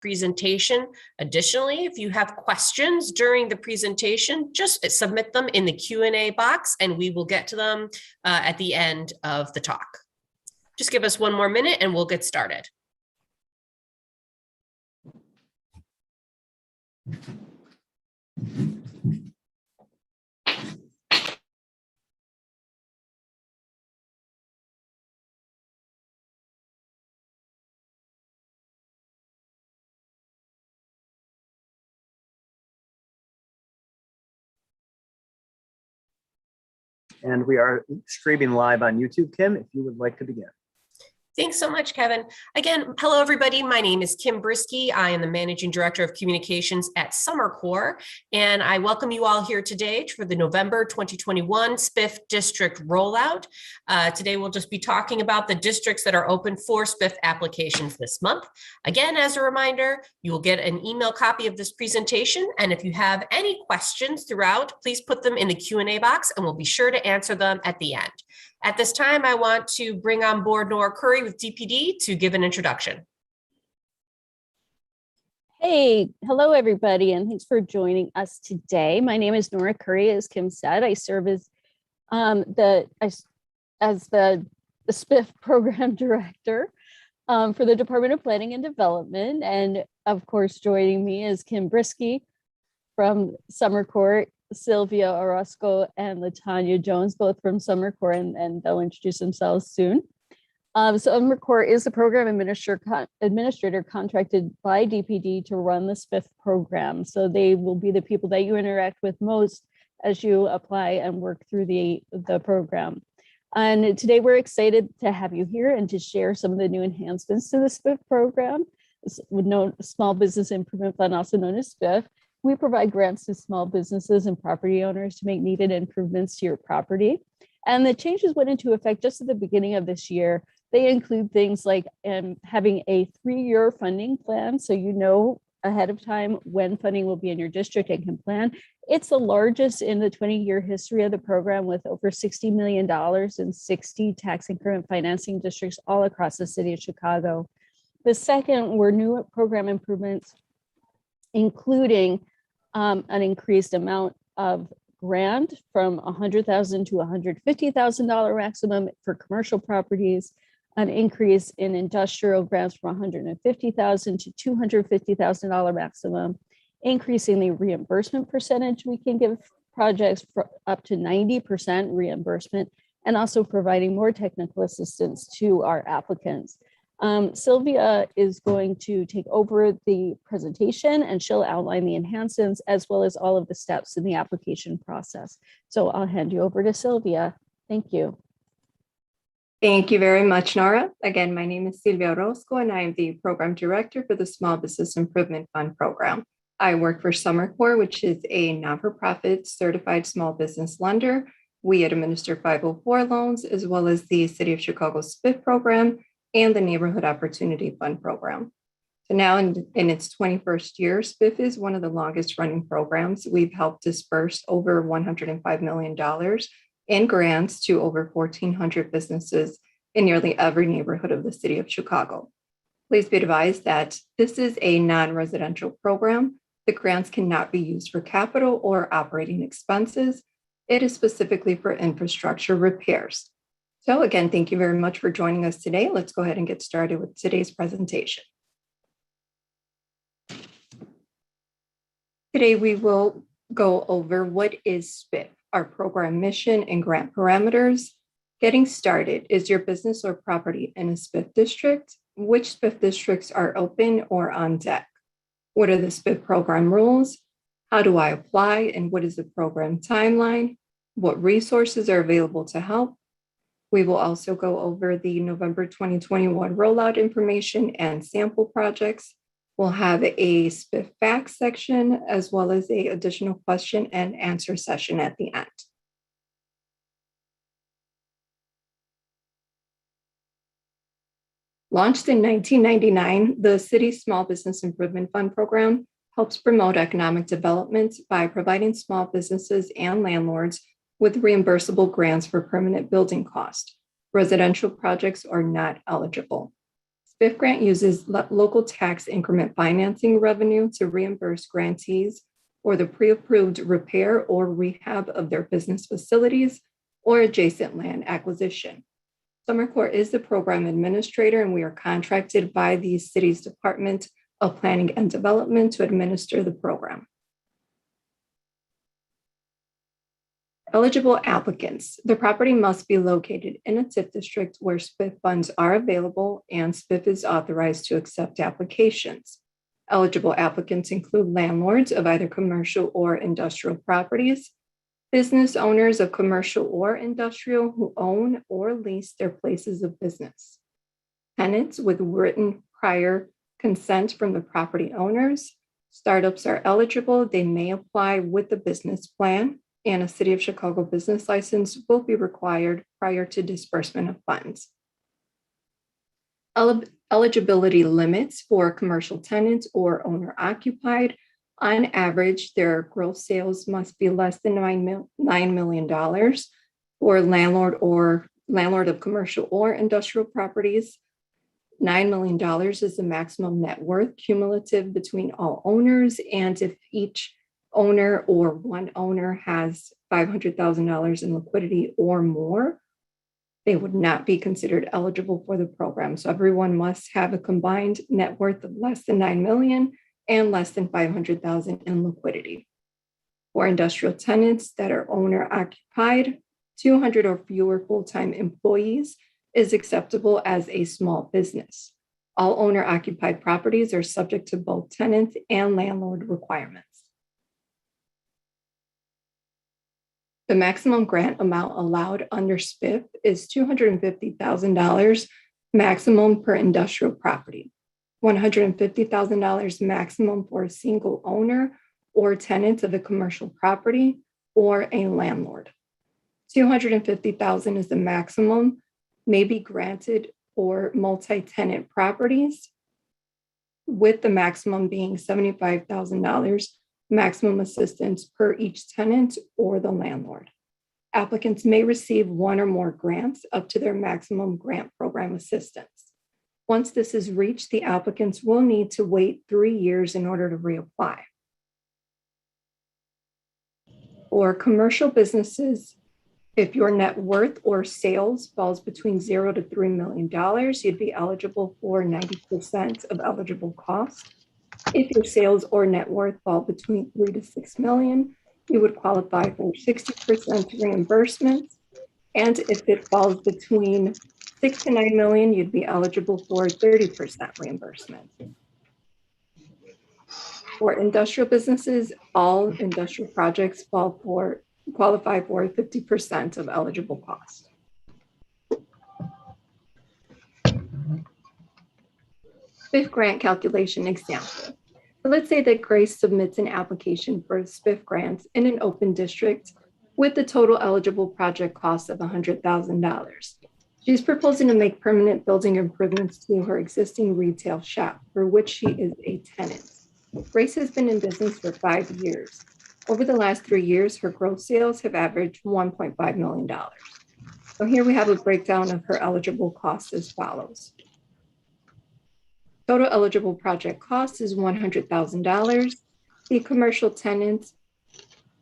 presentation. Additionally, if you have questions during the presentation, just submit them in the Q&A box and we will get to them at the end of the talk. Just give us one more minute and we'll get started. And we are streaming live on YouTube, Kim, if you would like to begin. Thanks so much, Kevin. Again, hello, everybody. My name is Kim Brisky. I am the Managing Director of Communications at Summercore, and I welcome you all here today for the November 2021 SBIF District Rollout. Today, we'll just be talking about the districts that are open for SBIF applications this month. Again, as a reminder, you will get an email copy of this presentation, and if you have any questions throughout, please put them in the Q&A box, and we'll be sure to answer them at the end. At this time, I want to bring on board Nora Curry with DPD to give an introduction. Hey, hello everybody, and thanks for joining us today. My name is Nora Curry, as Kim said. I serve as the SBIF Program Director for the Department of Planning and Development, and of course, joining me is Kim Brisky from Summercore, Sylvia Orozco and Latanya Jones, both from Summercore, and they'll introduce themselves soon. Summercore is the program administrator contracted by DPD to run the SBIF program. So they will be the people that you interact with most as you apply and work through the program. And today we're excited to have you here and to share some of the new enhancements to the SBIF program, Small Business Improvement Fund, also known as SBIF. We provide grants to small businesses and property owners to make needed improvements to your property. And the changes went into effect just at the beginning of this year. They include things like having a 3-year funding plan, so you know ahead of time when funding will be in your district and can plan. It's the largest in the 20-year history of the program, with over $60 million in 60 tax increment financing districts all across the city of Chicago. The second were new program improvements, including an increased amount of grant from $100,000 to $150,000 maximum for commercial properties, an increase in industrial grants from $150,000 to $250,000 maximum, increasing the reimbursement percentage we can give projects for up to 90% reimbursement, and also providing more technical assistance to our applicants. Sylvia is going to take over the presentation and she'll outline the enhancements as well as all of the steps in the application process. So I'll hand you over to Sylvia. Thank you. Thank you very much, Nora. Again, my name is Sylvia Orozco and I am the Program Director for the Small Business Improvement Fund program. I work for Summercore, which is a non-for-profit certified small business lender. We administer 504 loans as well as the City of Chicago SBIF program and the Neighborhood Opportunity Fund program. So now in its 21st year, SBIF is one of the longest running programs. We've helped disperse over $105 million in grants to over 1,400 businesses in nearly every neighborhood of the city of Chicago. Please be advised that this is a non-residential program. The grants cannot be used for capital or operating expenses. It is specifically for infrastructure repairs. So again, thank you very much for joining us today. Let's go ahead and get started with today's presentation. Today, we will go over what is SBIF, our program mission and grant parameters. Getting started, is your business or property in a SBIF district? Which SBIF districts are open or on deck? What are the SBIF program rules? How do I apply and what is the program timeline? What resources are available to help? We will also go over the November 2021 rollout information and sample projects. We'll have a SBIF facts section as well as an additional question and answer session at the end. Launched in 1999, the City's Small Business Improvement Fund program helps promote economic development by providing small businesses and landlords with reimbursable grants for permanent building costs. Residential projects are not eligible. SBIF grant uses local tax increment financing revenue to reimburse grantees for the pre-approved repair or rehab of their business facilities or adjacent land acquisition. Summercore is the program administrator, and we are contracted by the city's Department of Planning and Development to administer the program. Eligible applicants. The property must be located in a TIF district where SBIF funds are available and SBIF is authorized to accept applications. Eligible applicants include landlords of either commercial or industrial properties, business owners of commercial or industrial who own or lease their places of business, tenants with written prior consent from the property owners. Startups are eligible. They may apply with a business plan, and a City of Chicago business license will be required prior to disbursement of funds. Eligibility limits for commercial tenants or owner occupied. On average, their gross sales must be less than $9 million for landlord of commercial or industrial properties. $9 million is the maximum net worth cumulative between all owners. And if each owner or one owner has $500,000 in liquidity or more, they would not be considered eligible for the program. So everyone must have a combined net worth of less than 9 million and less than 500,000 in liquidity. For industrial tenants that are owner occupied, 200 or fewer full-time employees is acceptable as a small business. All owner occupied properties are subject to both tenant and landlord requirements. The maximum grant amount allowed under SBIF is $250,000 maximum per industrial property, $150,000 maximum for a single owner or tenant of a commercial property or a landlord. $250,000 is the maximum may be granted for multi-tenant properties, with the maximum being $75,000 maximum assistance per each tenant or the landlord. Applicants may receive one or more grants up to their maximum grant program assistance. Once this is reached, the applicants will need to wait 3 years in order to reapply. For commercial businesses, if your net worth or sales falls between $0 to $3 million, you'd be eligible for 90% of eligible cost. If your sales or net worth fall between 3 to 6 million, you would qualify for 60% reimbursement. And if it falls between 6 to 9 million, you'd be eligible for 30% reimbursement. For industrial businesses, all industrial projects qualify for 50% of eligible cost. SBIF grant calculation example. So let's say that Grace submits an application for a SBIF grant in an open district with the total eligible project cost of $100,000. She's proposing to make permanent building improvements to her existing retail shop, for which she is a tenant. Grace has been in business for 5 years. Over the last 3 years, her gross sales have averaged $1.5 million. So here we have a breakdown of her eligible costs as follows. Total eligible project cost is $100,000. The commercial tenant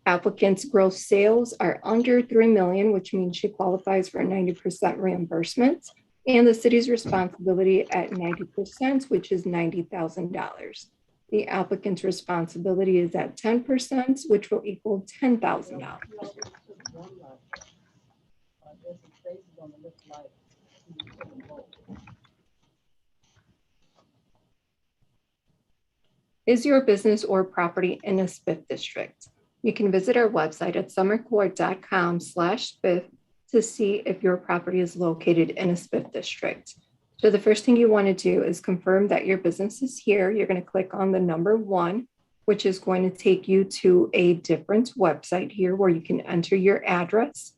applicant's gross sales are under 3 million, which means she qualifies for 90% reimbursement, and the city's responsibility at 90%, which is $90,000. The applicant's responsibility is at 10%, which will equal $10,000. Is your business or property in a SBIF district? You can visit our website at summercore.com/SBIF to see if your property is located in a SBIF district. So the first thing you want to do is confirm that your business is here. You're going to click on the number 1, which is going to take you to a different website here where you can enter your address.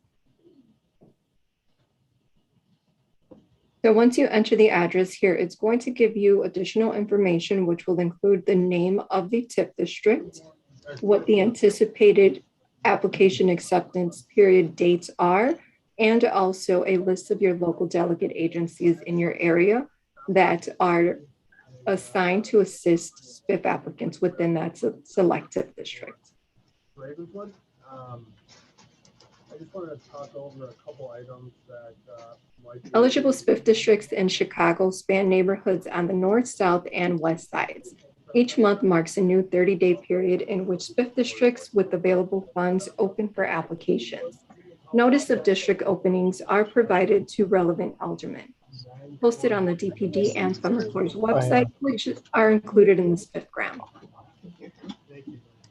So once you enter the address here, it's going to give you additional information, which will include the name of the TIF district, what the anticipated application acceptance period dates are, and also a list of your local delegate agencies in your area. that are assigned to assist SBIF applicants within that selected district. Ravenswood. I just wanted to talk over a couple items that might be Eligible SBIF districts in Chicago span neighborhoods on the north, south, and west sides. Each month marks a new 30-day period in which SBIF districts with available funds open for applications. Notice of district openings are provided to relevant aldermen, posted on the DPD and Summercore's website, which are included in the SBIF grant.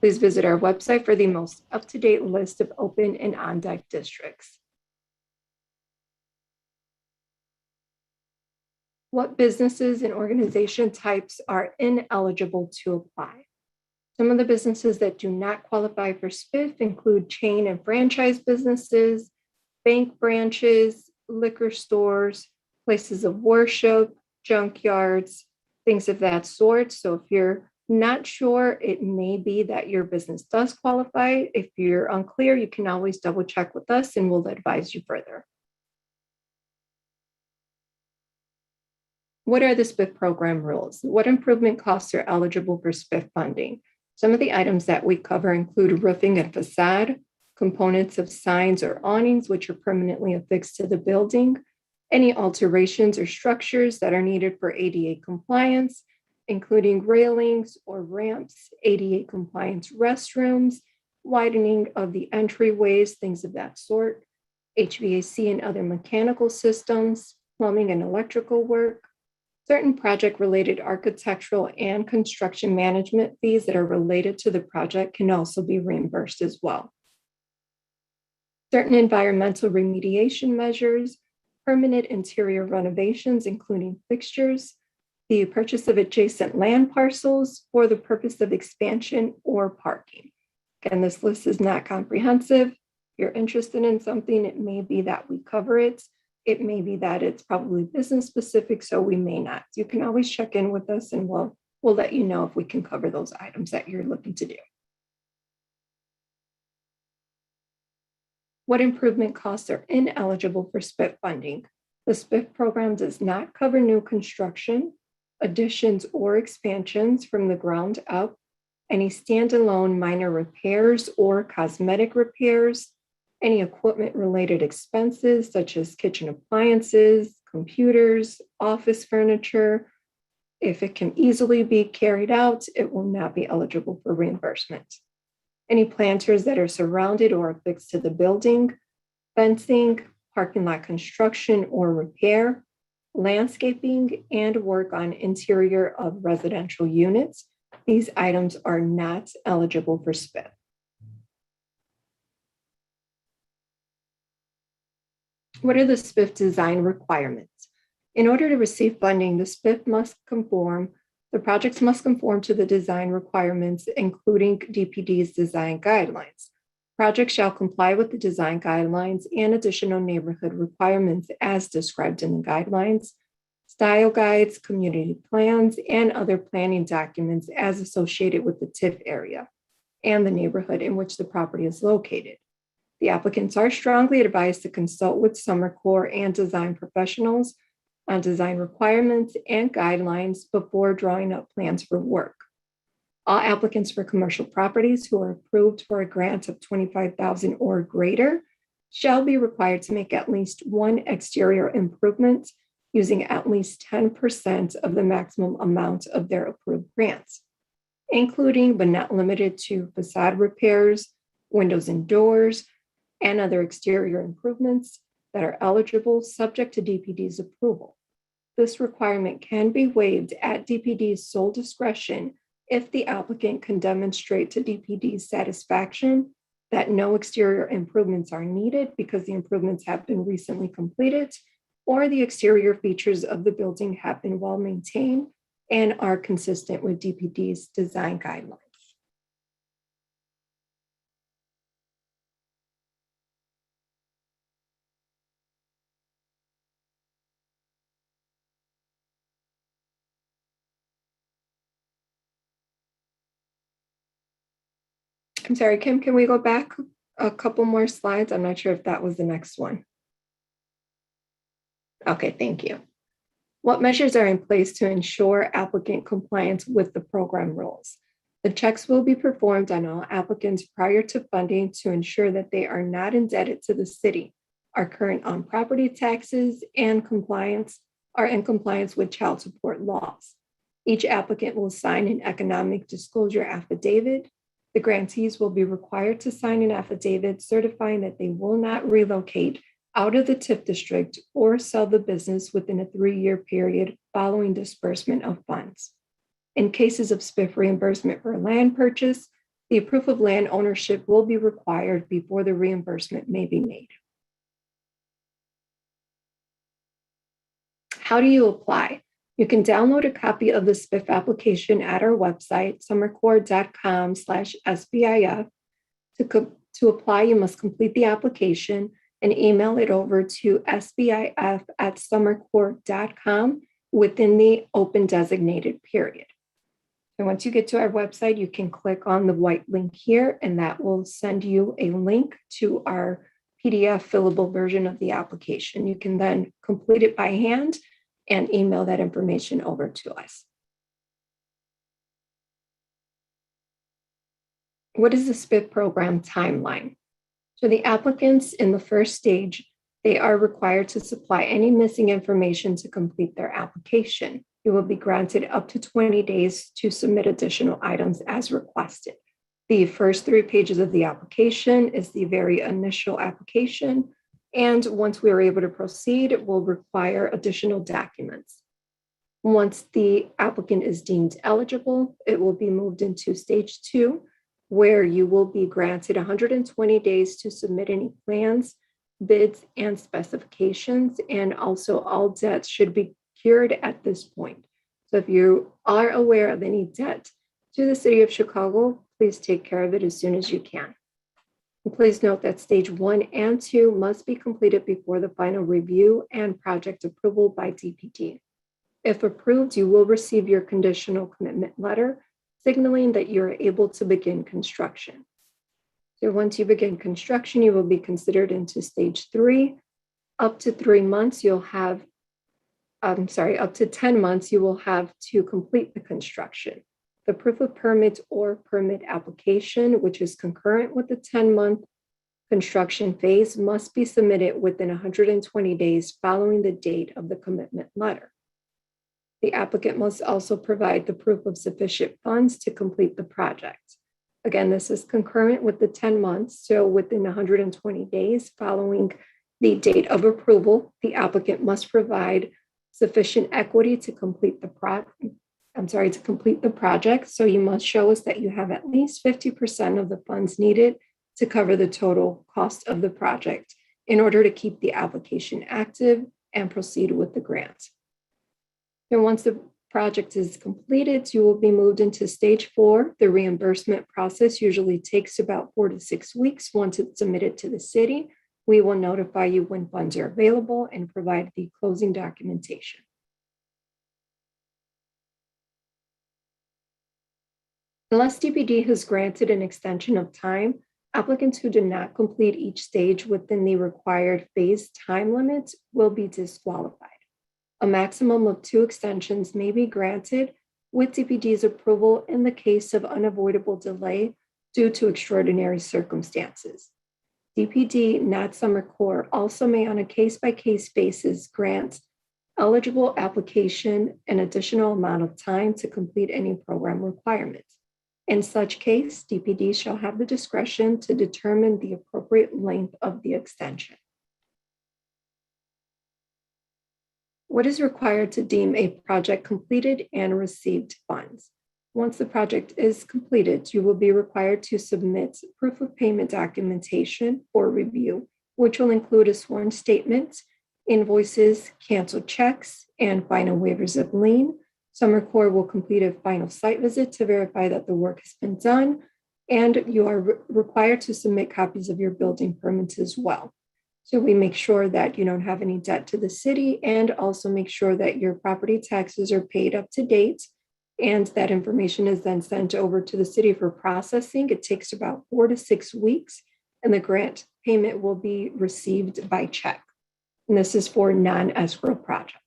Please visit our website for the most up-to-date list of open and on-deck districts. What businesses and organization types are ineligible to apply? Some of the businesses that do not qualify for SBIF include chain and franchise businesses, bank branches, liquor stores, places of worship, junkyards, things of that sort. So if you're not sure, it may be that your business does qualify. If you're unclear, you can always double check with us and we'll advise you further. What are the SBIF program rules? What improvement costs are eligible for SBIF funding? Some of the items that we cover include roofing and facade, components of signs or awnings which are permanently affixed to the building, any alterations or structures that are needed for ADA compliance, including railings or ramps, ADA compliance restrooms, widening of the entryways, things of that sort, HVAC and other mechanical systems, plumbing and electrical work, certain project-related architectural and construction management fees that are related to the project can also be reimbursed as well. Certain environmental remediation measures, permanent interior renovations, including fixtures, the purchase of adjacent land parcels for the purpose of expansion or parking. Again, this list is not comprehensive. If you're interested in something, it may be that we cover it. It may be that it's probably business specific, so we may not. You can always check in with us and we'll let you know if we can cover those items that you're looking to do. What improvement costs are ineligible for SBIF funding? The SBIF program does not cover new construction, additions or expansions from the ground up, any standalone minor repairs or cosmetic repairs, any equipment-related expenses such as kitchen appliances, computers, office furniture. If it can easily be carried out, it will not be eligible for reimbursement. Any planters that are surrounded or affixed to the building, fencing, parking lot construction or repair, landscaping, and work on interior of residential units. These items are not eligible for SBIF. What are the SBIF design requirements? In order to receive funding, the projects must conform to the design requirements, including DPD's design guidelines. Projects shall comply with the design guidelines and additional neighborhood requirements as described in the guidelines, style guides, community plans, and other planning documents as associated with the TIF area and the neighborhood in which the property is located. The applicants are strongly advised to consult with Summercore and design professionals on design requirements and guidelines before drawing up plans for work. All applicants for commercial properties who are approved for a grant of $25,000 or greater shall be required to make at least one exterior improvement using at least 10% of the maximum amount of their approved grants, including but not limited to facade repairs, windows and doors, and other exterior improvements that are eligible subject to DPD's approval. This requirement can be waived at DPD's sole discretion if the applicant can demonstrate to DPD's satisfaction that no exterior improvements are needed because the improvements have been recently completed, or the exterior features of the building have been well maintained and are consistent with DPD's design guidelines. I'm sorry, Kim, can we go back a couple more slides? I'm not sure if that was the next one. Okay, thank you. What measures are in place to ensure applicant compliance with the program rules? The checks will be performed on all applicants prior to funding to ensure that they are not indebted to the city, are current on property taxes, and are in compliance with child support laws. Each applicant will sign an economic disclosure affidavit. The grantees will be required to sign an affidavit certifying that they will not relocate out of the TIF district or sell the business within a 3-year period following disbursement of funds. In cases of SBIF reimbursement for land purchase, the proof of land ownership will be required before the reimbursement may be made. How do you apply? You can download a copy of the SBIF application at our website, summercore.com/SBIF. To apply, you must complete the application and email it over to sbif@summercore.com within the open designated period. And once you get to our website, you can click on the white link here, and that will send you a link to our PDF fillable version of the application. You can then complete it by hand and email that information over to us. What is the SBIF program timeline? So the applicants in the first stage, they are required to supply any missing information to complete their application. You will be granted up to 20 days to submit additional items as requested. The first 3 pages of the application is the very initial application. And once we are able to proceed, it will require additional documents. Once the applicant is deemed eligible, it will be moved into stage 2, where you will be granted 120 days to submit any plans, bids, and specifications. And also all debts should be cured at this point. So if you are aware of any debt to the city of Chicago, please take care of it as soon as you can. And please note that stage 1 and 2 must be completed before the final review and project approval by DPD. If approved, you will receive your conditional commitment letter, signaling that you're able to begin construction. So once you begin construction, you will be considered into stage 3. Up to 3 months, up to 10 months, you will have to complete the construction. The proof of permit or permit application, which is concurrent with the 10-month construction phase, must be submitted within 120 days following the date of the commitment letter. The applicant must also provide the proof of sufficient funds to complete the project. Again, this is concurrent with the 10 months, so within 120 days following the date of approval, the applicant must provide sufficient equity to complete the project. So you must show us that you have at least 50% of the funds needed to cover the total cost of the project in order to keep the application active and proceed with the grant. And once the project is completed, you will be moved into stage 4. The reimbursement process usually takes about 4 to 6 weeks. Once it's submitted to the city, we will notify you when funds are available and provide the closing documentation. Unless DPD has granted an extension of time, applicants who do not complete each stage within the required phase time limits will be disqualified. A maximum of 2 extensions may be granted with DPD's approval in the case of unavoidable delay due to extraordinary circumstances. DPD, not Summercore, also may on a case-by-case basis grant eligible application an additional amount of time to complete any program requirements. In such case, DPD shall have the discretion to determine the appropriate length of the extension. What is required to deem a project completed and received funds? Once the project is completed, you will be required to submit proof of payment documentation for review, which will include a sworn statement, invoices, canceled checks, and final waivers of lien. Summercore will complete a final site visit to verify that the work has been done, and you are required to submit copies of your building permits as well. So we make sure that you don't have any debt to the city, and also make sure that your property taxes are paid up to date. And that information is then sent over to the city for processing. It takes about 4 to 6 weeks, and the grant payment will be received by check. And this is for non-escrow projects.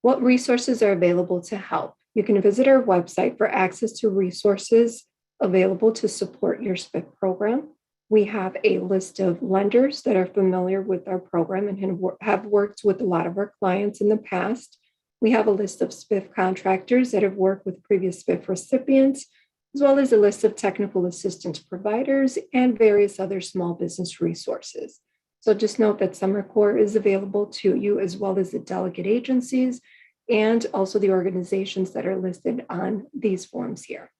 What resources are available to help? You can visit our website for access to resources available to support your SBIF program. We have a list of lenders that are familiar with our program and have worked with a lot of our clients in the past. We have a list of SBIF contractors that have worked with previous SBIF recipients, as well as a list of technical assistance providers and various other small business resources. So just note that Summercore is available to you, as well as the delegate agencies and also the organizations that are listed on these forms here.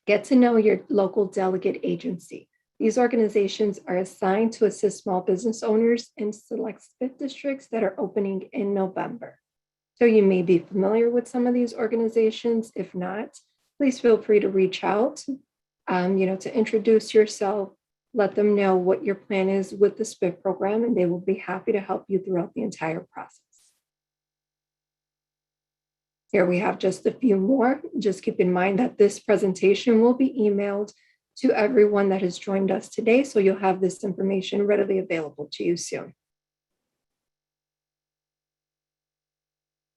Get to know your local delegate agency. These organizations are assigned to assist small business owners in select SBIF districts that are opening in November. So you may be familiar with some of these organizations. If not, please feel free to reach out, to introduce yourself, let them know what your plan is with the SBIF program, and they will be happy to help you throughout the entire process. Here we have just a few more. Just keep in mind that this presentation will be emailed to everyone that has joined us today, so you'll have this information readily available to you soon.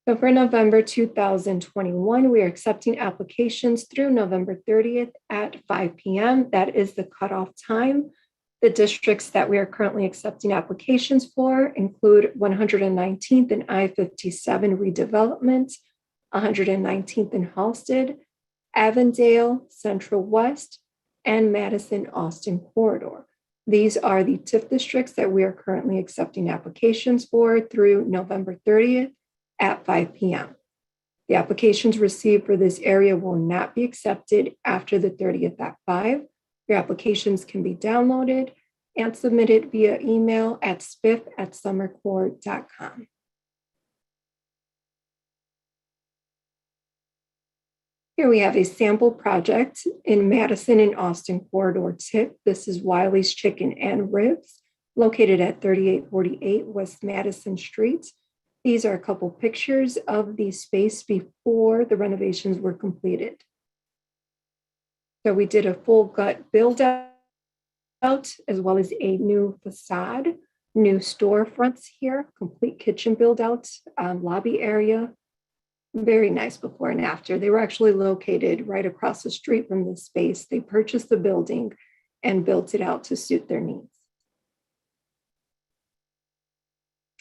So for November 2021, we are accepting applications through November 30th at 5 p.m. That is the cutoff time. The districts that we are currently accepting applications for include 119th and I-57 redevelopment, 119th in Halsted, Avondale, Central West, and Madison-Austin corridor. These are the TIF districts that we are currently accepting applications for through November 30th at 5 p.m. The applications received for this area will not be accepted after the 30th at 5. Your applications can be downloaded and submitted via email at sbif@summercore.com. Here we have a sample project in Madison and Austin corridor TIF. This is Wiley's Chicken and Ribs, located at 3848 West Madison Street. These are a couple pictures of the space before the renovations were completed. So we did a full gut build out, as well as a new facade, new storefronts here, complete kitchen build out, lobby area. Very nice before and after. They were actually located right across the street from the space. They purchased the building and built it out to suit their needs.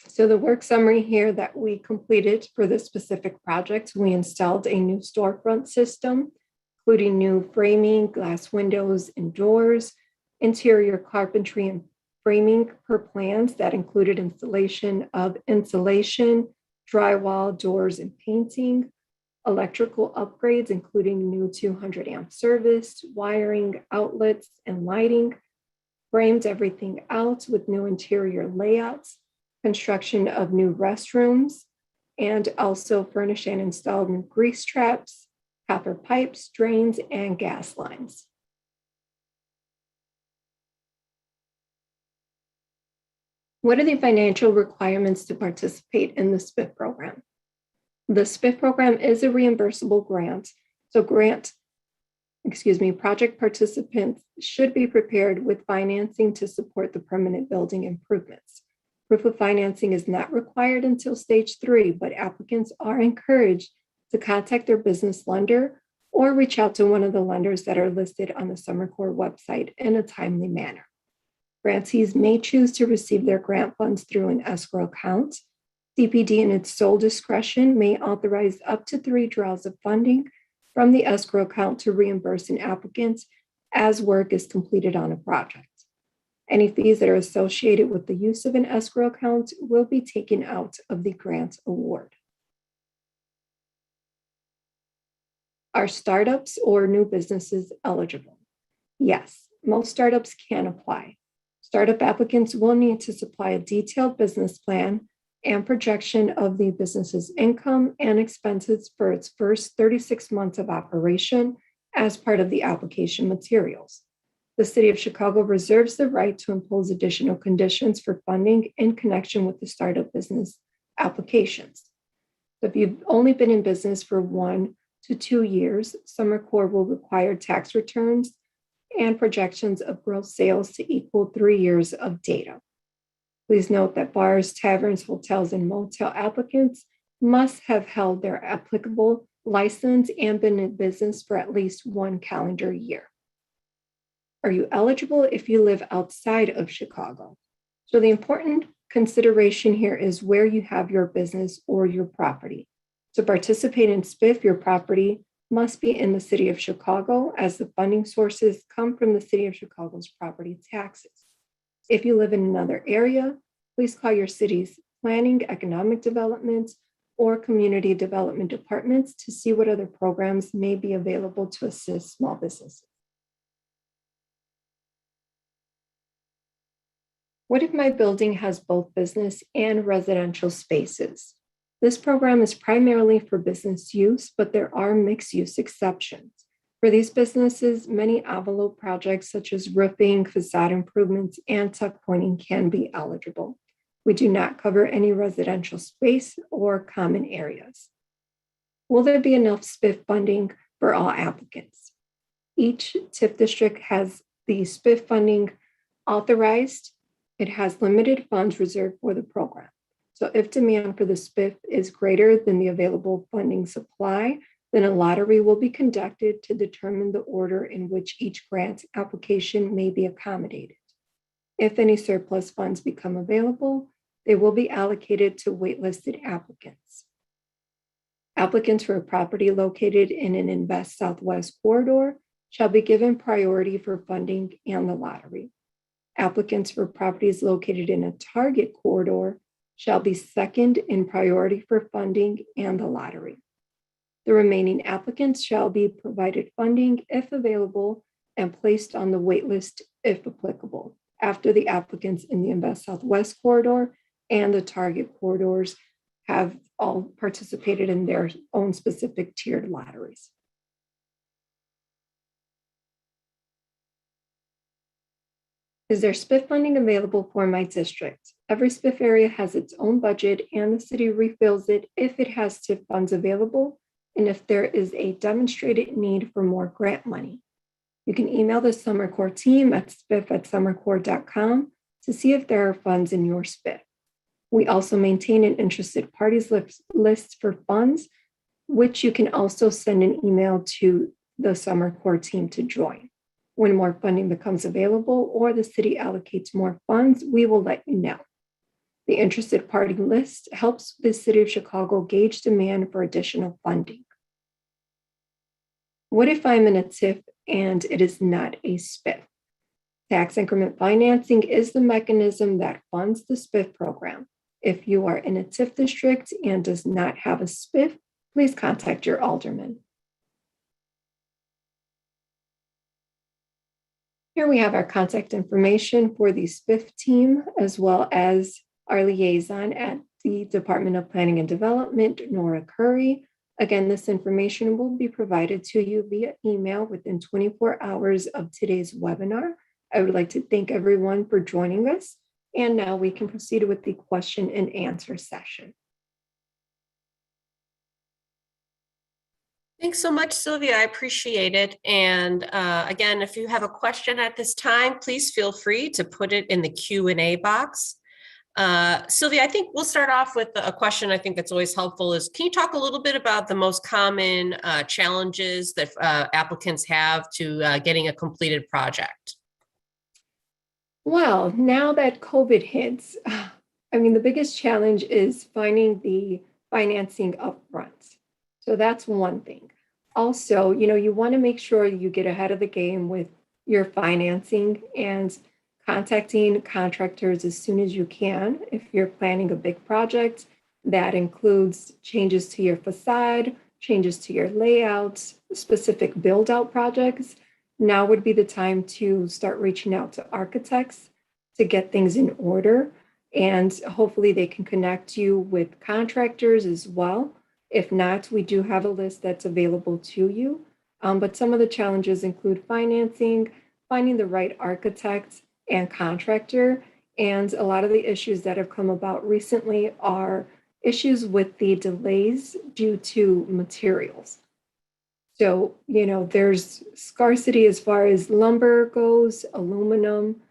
So the work summary here that we completed for this specific project, we installed a new storefront system, including new framing, glass windows and doors, interior carpentry and framing per plans that included installation of insulation, drywall, doors, and painting, electrical upgrades, including new 200 amp service, wiring, outlets, and lighting, framed everything out with new interior layouts, construction of new restrooms, and also furnished and installed new grease traps, copper pipes, drains, and gas lines. What are the financial requirements to participate in the SBIF program? The SBIF program is a reimbursable grant. So project participants should be prepared with financing to support the permanent building improvements. Proof of financing is not required until stage 3, but applicants are encouraged to contact their business lender or reach out to one of the lenders that are listed on the Summercore website in a timely manner. Grantees may choose to receive their grant funds through an escrow account. CPD, in its sole discretion, may authorize up to 3 draws of funding from the escrow account to reimburse an applicant as work is completed on a project. Any fees that are associated with the use of an escrow account will be taken out of the grant award. Are startups or new businesses eligible? Yes, most startups can apply. Startup applicants will need to supply a detailed business plan and projection of the business's income and expenses for its first 36 months of operation as part of the application materials. The City of Chicago reserves the right to impose additional conditions for funding in connection with the startup business applications. So if you've only been in business for 1 to 2 years, Summercore will require tax returns and projections of gross sales to equal 3 years of data. Please note that bars, taverns, hotels, and motel applicants must have held their applicable license and been in business for at least 1 calendar year. Are you eligible if you live outside of Chicago? So the important consideration here is where you have your business or your property. To participate in SBIF, your property must be in the city of Chicago, as the funding sources come from the city of Chicago's property taxes. If you live in another area, please call your city's planning, economic development, or community development departments to see what other programs may be available to assist small businesses. What if my building has both business and residential spaces? This program is primarily for business use, but there are mixed use exceptions. For these businesses, many envelope projects such as roofing, facade improvements, and tuck pointing can be eligible. We do not cover any residential space or common areas. Will there be enough SBIF funding for all applicants? Each TIF district has the SBIF funding authorized. It has limited funds reserved for the program. So if demand for the SBIF is greater than the available funding supply, then a lottery will be conducted to determine the order in which each grant application may be accommodated. If any surplus funds become available, they will be allocated to waitlisted applicants. Applicants for a property located in an Invest Southwest corridor shall be given priority for funding and the lottery. Applicants for properties located in a target corridor shall be second in priority for funding and the lottery. The remaining applicants shall be provided funding if available and placed on the waitlist if applicable, after the applicants in the Invest Southwest corridor and the target corridors have all participated in their own specific tiered lotteries. Is there SBIF funding available for my district? Every SBIF area has its own budget and the city refills it if it has TIF funds available and if there is a demonstrated need for more grant money. You can email the Summercore team at sbif@summercore.com to see if there are funds in your SBIF. We also maintain an interested parties list for funds, which you can also send an email to the Summercore team to join. When more funding becomes available or the city allocates more funds, we will let you know. The interested party list helps the city of Chicago gauge demand for additional funding. What if I'm in a TIF and it is not a SBIF? Tax increment financing is the mechanism that funds the SBIF program. If you are in a TIF district and does not have a SBIF, please contact your alderman. Here we have our contact information for the SBIF team, as well as our liaison at the Department of Planning and Development, Nora Curry. Again, this information will be provided to you via email within 24 hours of today's webinar. I would like to thank everyone for joining us. And now we can proceed with the question and answer session. Thanks so much, Sylvia. I appreciate it. And again, if you have a question at this time, please feel free to put it in the Q&A box. Sylvia, I think we'll start off with a question I think that's always helpful is, can you talk a little bit about the most common challenges that applicants have to getting a completed project? Well, now that COVID hits, the biggest challenge is finding the financing upfront. So that's one thing. Also, you want to make sure you get ahead of the game with your financing and contacting contractors as soon as you can. If you're planning a big project, that includes changes to your facade, changes to your layouts, specific build out projects. Now would be the time to start reaching out to architects to get things in order. And hopefully they can connect you with contractors as well. If not, we do have a list that's available to you. But some of the challenges include financing, finding the right architect and contractor. And a lot of the issues that have come about recently are issues with the delays due to materials. So, there's scarcity as far as lumber goes, aluminum.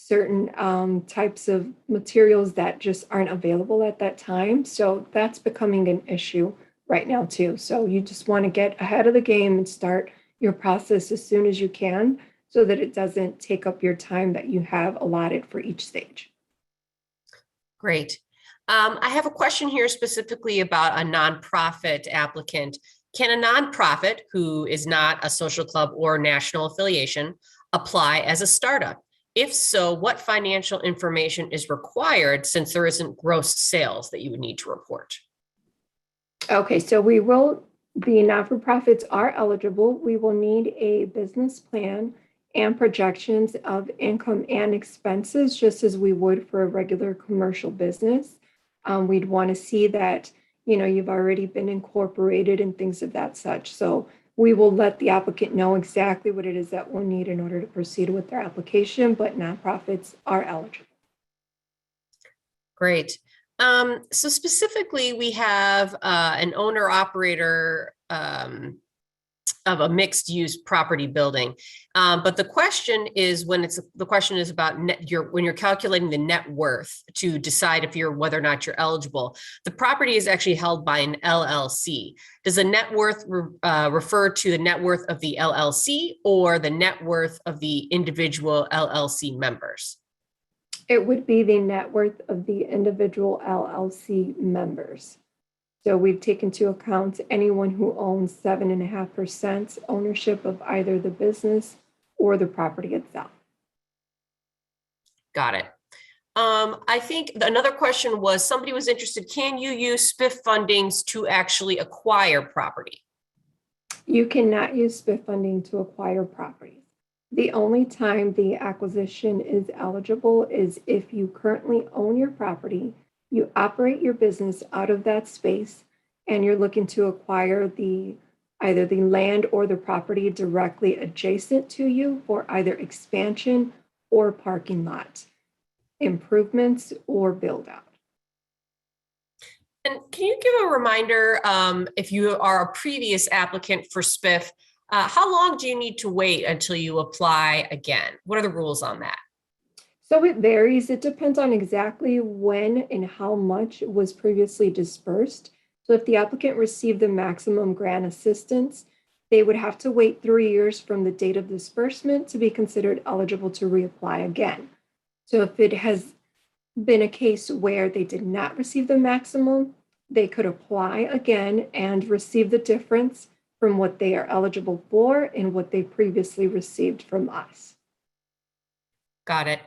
certain types of materials that just aren't available at that time. So that's becoming an issue right now too. So you just want to get ahead of the game and start your process as soon as you can so that it doesn't take up your time that you have allotted for each stage. Great. I have a question here specifically about a nonprofit applicant. Can a nonprofit who is not a social club or national affiliation apply as a startup? If so, what financial information is required since there isn't gross sales that you would need to report? Okay, so the not-for-profits are eligible. We will need a business plan and projections of income and expenses, just as we would for a regular commercial business. We'd want to see that, you've already been incorporated and things of that such. So we will let the applicant know exactly what it is that we'll need in order to proceed with their application, but nonprofits are eligible. Great. So specifically, we have an owner operator of a mixed use property building. But the question is when about when you're calculating the net worth to decide whether or not you're eligible, the property is actually held by an LLC. Does the net worth refer to the net worth of the LLC or the net worth of the individual LLC members? It would be the net worth of the individual LLC members. So we've taken into account anyone who owns 7.5% ownership of either the business or the property itself. Got it. I think another question was somebody was interested, can you use SBIF fundings to actually acquire property? You cannot use SBIF funding to acquire properties. The only time the acquisition is eligible is if you currently own your property, you operate your business out of that space, and you're looking to acquire either the land or the property directly adjacent to you for either expansion or parking lot improvements or build out. And can you give a reminder, if you are a previous applicant for SBIF, how long do you need to wait until you apply again? What are the rules on that? So it varies. It depends on exactly when and how much was previously dispersed. So if the applicant received the maximum grant assistance, they would have to wait 3 years from the date of disbursement to be considered eligible to reapply again. So if it has been a case where they did not receive the maximum, they could apply again and receive the difference from what they are eligible for and what they previously received from us. Got it.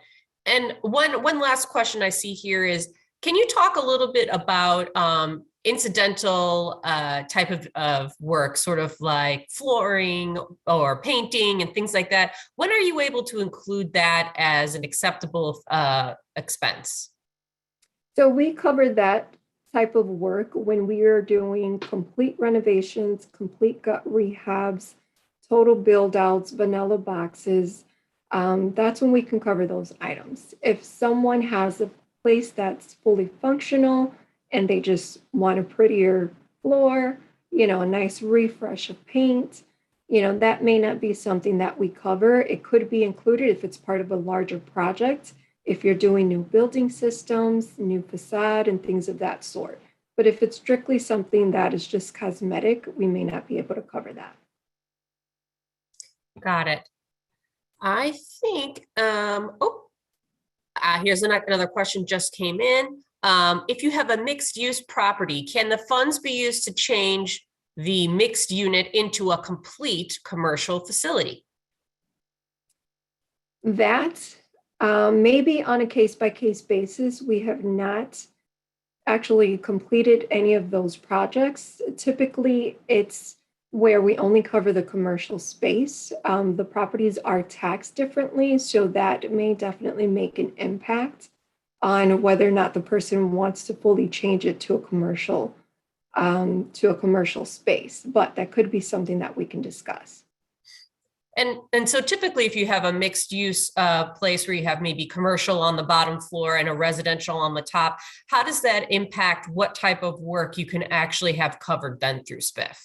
And one last question I see here is, can you talk a little bit about incidental type of work, sort of like flooring or painting and things like that? When are you able to include that as an acceptable expense? So we cover that type of work when we are doing complete renovations, complete gut rehabs, total build outs, vanilla boxes. That's when we can cover those items. If someone has a place that's fully functional and they just want a prettier floor, a nice refresh of paint, that may not be something that we cover. It could be included if it's part of a larger project, if you're doing new building systems, new facade, and things of that sort. But if it's strictly something that is just cosmetic, we may not be able to cover that. Got it. I think, here's another question just came in. If you have a mixed use property, can the funds be used to change the mixed unit into a complete commercial facility? That maybe on a case-by-case basis. We have not actually completed any of those projects. Typically, it's where we only cover the commercial space. The properties are taxed differently, so that may definitely make an impact on whether or not the person wants to fully change it to a commercial space. But that could be something that we can discuss. And so typically, if you have a mixed use place where you have maybe commercial on the bottom floor and a residential on the top, how does that impact what type of work you can actually have covered then through SBIF?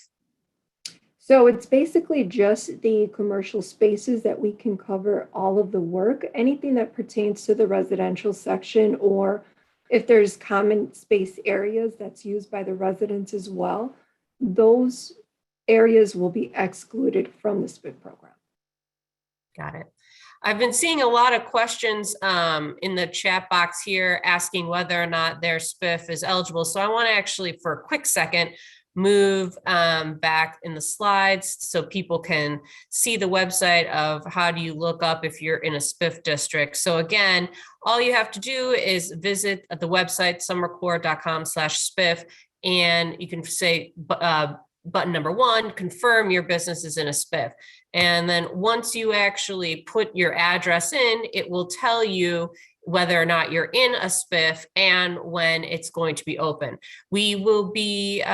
So it's basically just the commercial spaces that we can cover all of the work, anything that pertains to the residential section, or if there's common space areas that's used by the residents as well, those areas will be excluded from the SBIF program. Got it. I've been seeing a lot of questions in the chat box here asking whether or not their SBIF is eligible. So I want to actually, for a quick second, move back in the slides so people can see the website of how do you look up if you're in a SBIF district. So again, all you have to do is visit the website summercore.com/SBIF, and you can say button number 1, confirm your business is in a SBIF. And then once you actually put your address in, it will tell you whether or not you're in a SBIF and when it's going to be open. We will be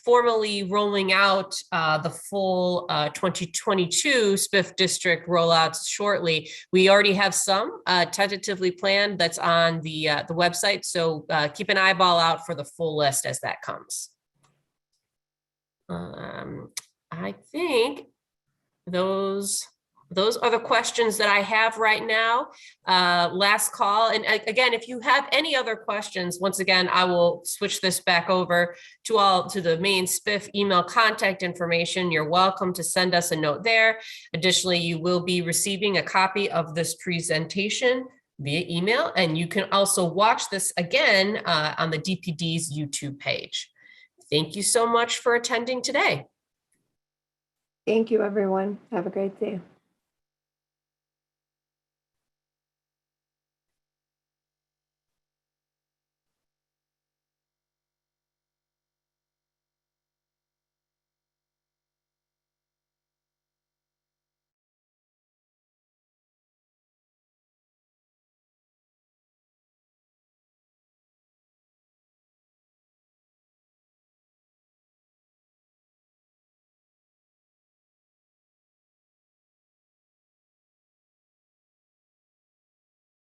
formally rolling out the full 2022 SBIF district rollouts shortly. We already have some tentatively planned that's on the website, so keep an eyeball out for the full list as that comes. I think those are the questions that I have right now. Last call. And again, if you have any other questions, once again, I will switch this back over to the main SBIF email contact information. You're welcome to send us a note there. Additionally, you will be receiving a copy of this presentation via email, and you can also watch this again on the DPD's YouTube page. Thank you so much for attending today. Thank you, everyone. Have a great day.